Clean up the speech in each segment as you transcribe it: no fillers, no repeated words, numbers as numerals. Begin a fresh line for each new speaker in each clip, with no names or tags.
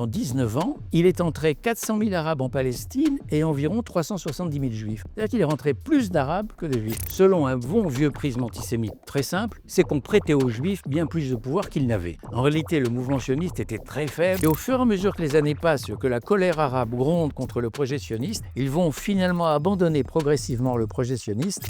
En 19 ans, il est entré 400 000 Arabes en Palestine et environ 370 000 Juifs. C'est-à-dire qu'il est rentré plus d'Arabes que de Juifs. Selon un bon vieux prisme antisémite très simple, c'est qu'on prêtait aux Juifs bien plus de pouvoir qu'ils n'avaient. En réalité, le mouvement sioniste était très faible et au fur et à mesure que les années passent, que la colère arabe gronde contre le projet sioniste, ils vont finalement abandonner progressivement le projet sioniste.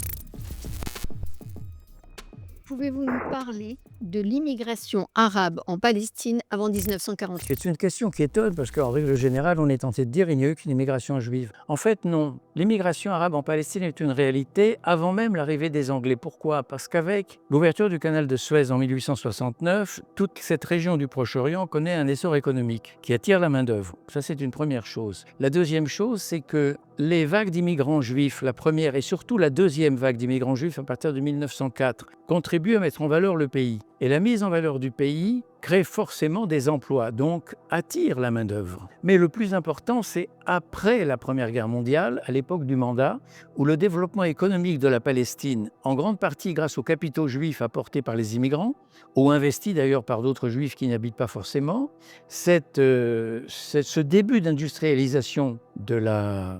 Pouvez-vous nous parler de l'immigration arabe en Palestine avant 1948?
C'est une question qui étonne parce qu'en règle générale, on est tenté de dire qu'il n'y a eu qu'une immigration juive. En fait, non. L'immigration arabe en Palestine est une réalité avant même l'arrivée des Anglais. Pourquoi? Parce qu'avec l'ouverture du canal de Suez en 1869, toute cette région du Proche-Orient connaît un essor économique qui attire la main-d'œuvre. Ça, c'est une première chose. La deuxième chose, c'est que les vagues d'immigrants juifs, la première et surtout la deuxième vague d'immigrants juifs à partir de 1904, contribuent à mettre en valeur le pays. Et la mise en valeur du pays crée forcément des emplois, donc attire la main-d'œuvre. Mais le plus important, c'est après la Première Guerre mondiale, à l'époque du mandat, où le développement économique de la Palestine, en grande partie grâce aux capitaux juifs apportés par les immigrants, ou investis d'ailleurs par d'autres juifs qui n'habitent pas forcément, ce début d'industrialisation de la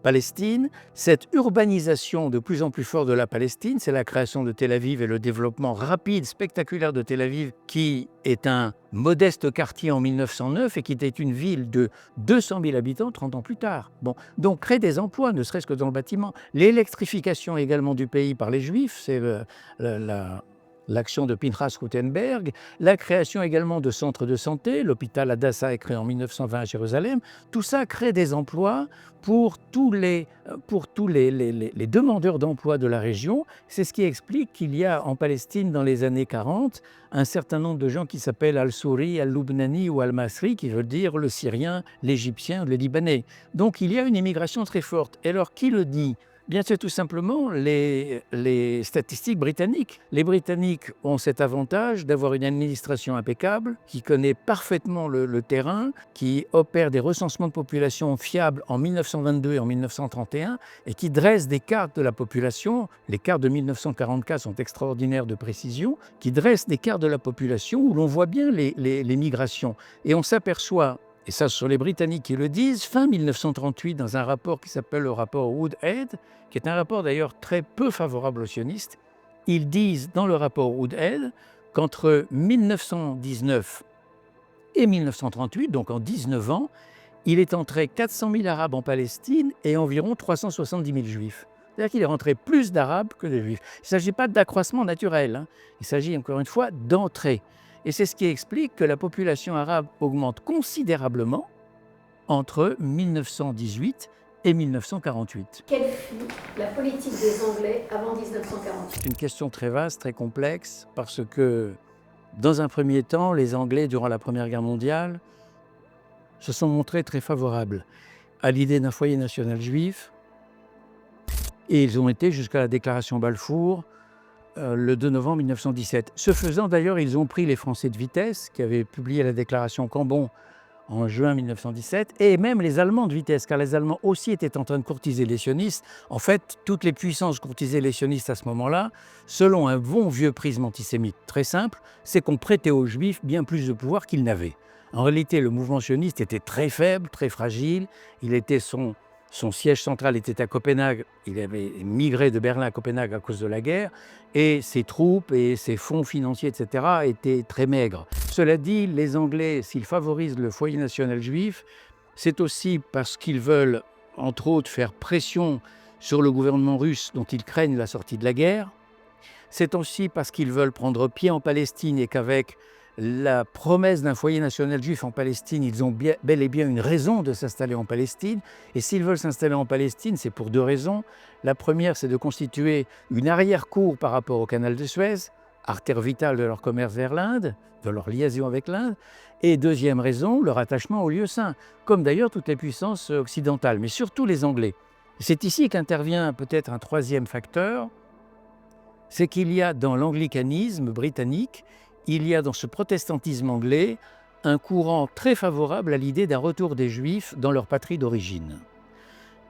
Palestine, cette urbanisation de plus en plus forte de la Palestine, c'est la création de Tel Aviv et le développement rapide, spectaculaire de Tel Aviv, qui est un modeste quartier en 1909 et qui était une ville de 200 000 habitants 30 ans plus tard. Donc crée des emplois, ne serait-ce que dans le bâtiment. L'électrification également du pays par les Juifs, c'est l'action de Pinchas Rutenberg, la création également de centres de santé, l'hôpital Hadassah est créé en 1920 à Jérusalem, tout ça crée des emplois pour tous les demandeurs d'emploi de la région. C'est ce qui explique qu'il y a en Palestine dans les années 40 un certain nombre de gens qui s'appellent Al-Souri, Al-Lubnani ou Al-Masri, qui veut dire le Syrien, l'Égyptien, le Libanais. Donc il y a une immigration très forte. Et alors qui le dit ? Bien, c'est tout simplement les statistiques britanniques. Les Britanniques ont cet avantage d'avoir une administration impeccable, qui connaît parfaitement le terrain, qui opère des recensements de population fiables en 1922 et en 1931, et qui dresse des cartes de la population. Les cartes de 1944 sont extraordinaires de précision, qui dressent des cartes de la population où l'on voit bien les migrations. Et on s'aperçoit, et ça, ce sont les Britanniques qui le disent, fin 1938, dans un rapport qui s'appelle le rapport Woodhead, qui est un rapport d'ailleurs très peu favorable aux sionistes, ils disent dans le rapport Woodhead qu'entre 1919 et 1938, donc en 19 ans, il est entré 400 000 Arabes en Palestine et environ 370 000 Juifs. C'est-à-dire qu'il est rentré plus d'Arabes que de Juifs. Il ne s'agit pas d'accroissement naturel, il s'agit encore une fois d'entrée. Et c'est ce qui explique que la population arabe augmente considérablement entre 1918 et 1948.
Quelle fut la politique des Anglais avant 1948?
C'est une question très vaste, très complexe, parce que dans un premier temps, les Anglais, durant la Première Guerre mondiale, se sont montrés très favorables à l'idée d'un foyer national juif, et ils ont été jusqu'à la déclaration Balfour, le 2 novembre 1917. Ce faisant, d'ailleurs, ils ont pris les Français de vitesse, qui avaient publié la déclaration Cambon en juin 1917, et même les Allemands de vitesse, car les Allemands aussi étaient en train de courtiser les sionistes. En fait, toutes les puissances courtisaient les sionistes à ce moment-là, selon un bon vieux prisme antisémite très simple, c'est qu'on prêtait aux Juifs bien plus de pouvoir qu'ils n'avaient. En réalité, le mouvement sioniste était très faible, très fragile. Son siège central était à Copenhague. Il avait migré de Berlin à Copenhague à cause de la guerre. Et ses troupes et ses fonds financiers, etc., étaient très maigres. Cela dit, les Anglais, s'ils favorisent le foyer national juif, c'est aussi parce qu'ils veulent, entre autres, faire pression sur le gouvernement russe dont ils craignent la sortie de la guerre. C'est aussi parce qu'ils veulent prendre pied en Palestine et qu'avec la promesse d'un foyer national juif en Palestine, ils ont bel et bien une raison de s'installer en Palestine. Et s'ils veulent s'installer en Palestine, c'est pour deux raisons. La première, c'est de constituer une arrière-cour par rapport au canal de Suez, artère vitale de leur commerce vers l'Inde, de leur liaison avec l'Inde. Et deuxième raison, leur attachement au lieu saint, comme d'ailleurs toutes les puissances occidentales, mais surtout les Anglais. C'est ici qu'intervient peut-être un troisième facteur, c'est qu'il y a dans l'anglicanisme britannique, il y a dans ce protestantisme anglais un courant très favorable à l'idée d'un retour des Juifs dans leur patrie d'origine.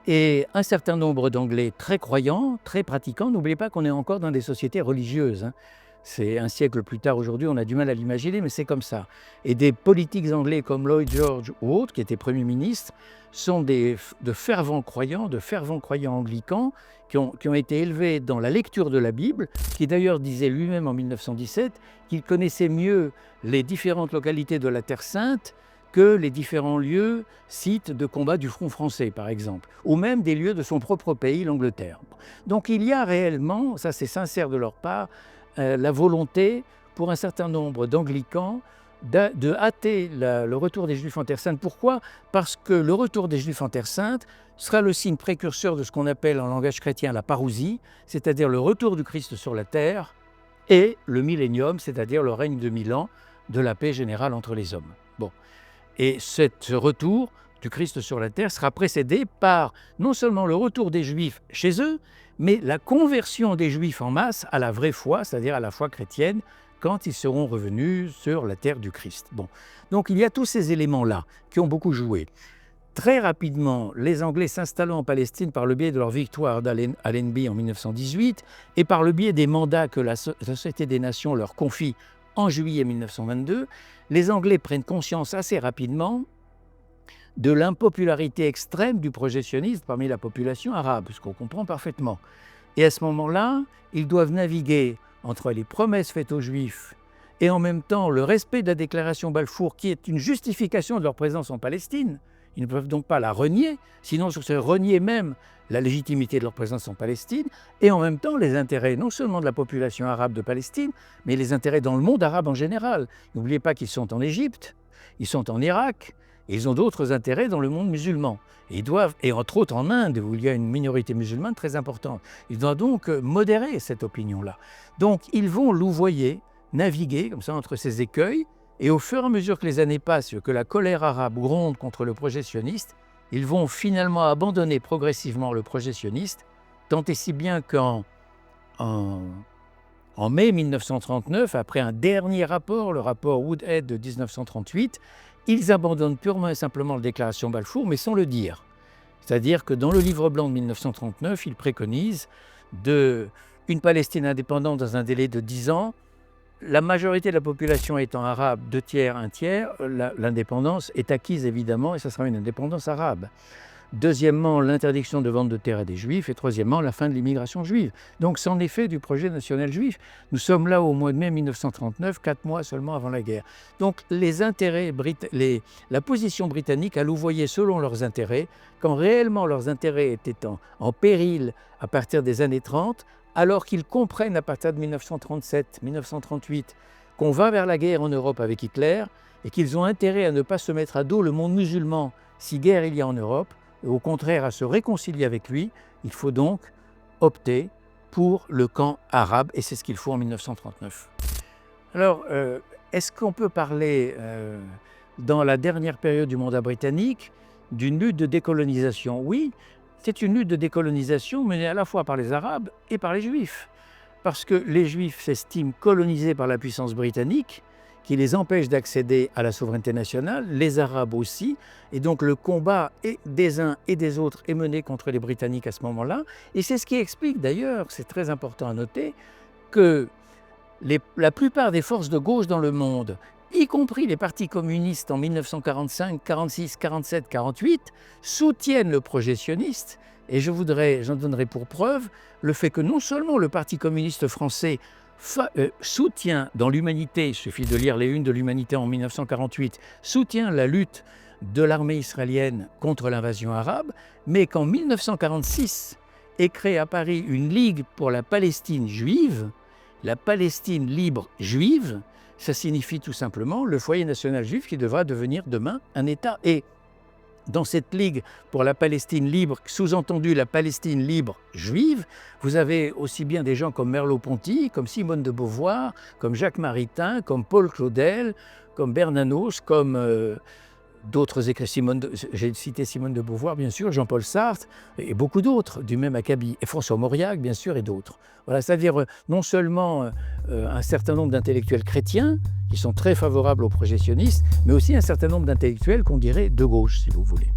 Et un certain nombre d'Anglais très croyants, très pratiquants, n'oubliez pas qu'on est encore dans des sociétés religieuses. C'est un siècle plus tard aujourd'hui, on a du mal à l'imaginer, mais c'est comme ça. Et des politiques anglais comme Lloyd George ou autres, qui étaient premiers ministres, sont de fervents croyants anglicans qui ont été élevés dans la lecture de la Bible, qui d'ailleurs disait lui-même en 1917 qu'il connaissait mieux les différentes localités de la Terre Sainte que les différents lieux, sites de combat du front français, par exemple, ou même des lieux de son propre pays, l'Angleterre. Donc il y a réellement, ça c'est sincère de leur part, la volonté pour un certain nombre d'anglicans de hâter le retour des Juifs en Terre Sainte. Pourquoi? Parce que le retour des Juifs en Terre Sainte sera le signe précurseur de ce qu'on appelle en langage chrétien la parousie, c'est-à-dire le retour du Christ sur la terre, et le millénium, c'est-à-dire le règne de 1000 ans de la paix générale entre les hommes. Bon. Et ce retour du Christ sur la terre sera précédé par non seulement le retour des Juifs chez eux, mais la conversion des Juifs en masse à la vraie foi, c'est-à-dire à la foi chrétienne, quand ils seront revenus sur la terre du Christ. Bon. Donc il y a tous ces éléments-là qui ont beaucoup joué. Très rapidement, les Anglais s'installant en Palestine par le biais de leur victoire d'Allenby en 1918 et par le biais des mandats que la Société des Nations leur confie en juillet 1922, les Anglais prennent conscience assez rapidement de l'impopularité extrême du projet sioniste parmi la population arabe, ce qu'on comprend parfaitement. Et à ce moment-là, ils doivent naviguer entre les promesses faites aux Juifs et en même temps le respect de la déclaration Balfour, qui est une justification de leur présence en Palestine. Ils ne peuvent donc pas la renier, sinon ce serait renier même la légitimité de leur présence en Palestine, et en même temps les intérêts non seulement de la population arabe de Palestine, mais les intérêts dans le monde arabe en général. N'oubliez pas qu'ils sont en Égypte, ils sont en Irak, et ils ont d'autres intérêts dans le monde musulman. Et ils doivent, et entre autres en Inde, où il y a une minorité musulmane très importante, ils doivent donc modérer cette opinion-là. Donc ils vont louvoyer, naviguer comme ça entre ces écueils, et au fur et à mesure que les années passent, que la colère arabe gronde contre le projet sioniste, ils vont finalement abandonner progressivement le projet sioniste, tant et si bien qu'en mai 1939, après un dernier rapport, le rapport Woodhead de 1938, ils abandonnent purement et simplement la déclaration Balfour, mais sans le dire. C'est-à-dire que dans le livre blanc de 1939, ils préconisent une Palestine indépendante dans un délai de 10 ans, la majorité de la population étant arabe, 2 tiers, 1 tiers, l'indépendance est acquise évidemment et ça sera une indépendance arabe. Deuxièmement, l'interdiction de vente de terre à des juifs et troisièmement, la fin de l'immigration juive. Donc c'en est fait du projet national juif. Nous sommes là au mois de mai 1939, 4 mois seulement avant la guerre. Donc la position britannique a louvoyé selon leurs intérêts, quand réellement leurs intérêts étaient en péril à partir des années 30, alors qu'ils comprennent à partir de 1937, 1938, qu'on va vers la guerre en Europe avec Hitler et qu'ils ont intérêt à ne pas se mettre à dos le monde musulman si guerre il y a en Europe, et au contraire à se réconcilier avec lui, il faut donc opter pour le camp arabe et c'est ce qu'il faut en 1939. Alors, est-ce qu'on peut parler, dans la dernière période du mandat britannique, d'une lutte de décolonisation? Oui. C'est une lutte de décolonisation menée à la fois par les Arabes et par les Juifs. Parce que les Juifs s'estiment colonisés par la puissance britannique, qui les empêche d'accéder à la souveraineté nationale, les Arabes aussi. Et donc le combat des uns et des autres est mené contre les Britanniques à ce moment-là. Et c'est ce qui explique d'ailleurs, c'est très important à noter, que la plupart des forces de gauche dans le monde, y compris les partis communistes en 1945, 46, 47, 48, soutiennent le projet sioniste. Et j'en donnerai pour preuve le fait que non seulement le Parti communiste français soutient dans l'Humanité, il suffit de lire les unes de l'Humanité en 1948, soutient la lutte de l'armée israélienne contre l'invasion arabe, mais qu'en 1946 est créée à Paris une ligue pour la Palestine juive, la Palestine libre juive. Ça signifie tout simplement le foyer national juif qui devra devenir demain un État. Et dans cette Ligue pour la Palestine libre, sous-entendu la Palestine libre juive, vous avez aussi bien des gens comme Merleau-Ponty, comme Simone de Beauvoir, comme Jacques Maritain, comme Paul Claudel, comme Bernanos, comme d'autres écrivains. J'ai cité Simone de Beauvoir, bien sûr, Jean-Paul Sartre, et beaucoup d'autres du même acabit, et François Mauriac, bien sûr, et d'autres. Voilà, c'est-à-dire non seulement un certain nombre d'intellectuels chrétiens, qui sont très favorables au projet sioniste, mais aussi un certain nombre d'intellectuels qu'on dirait de gauche, si vous voulez.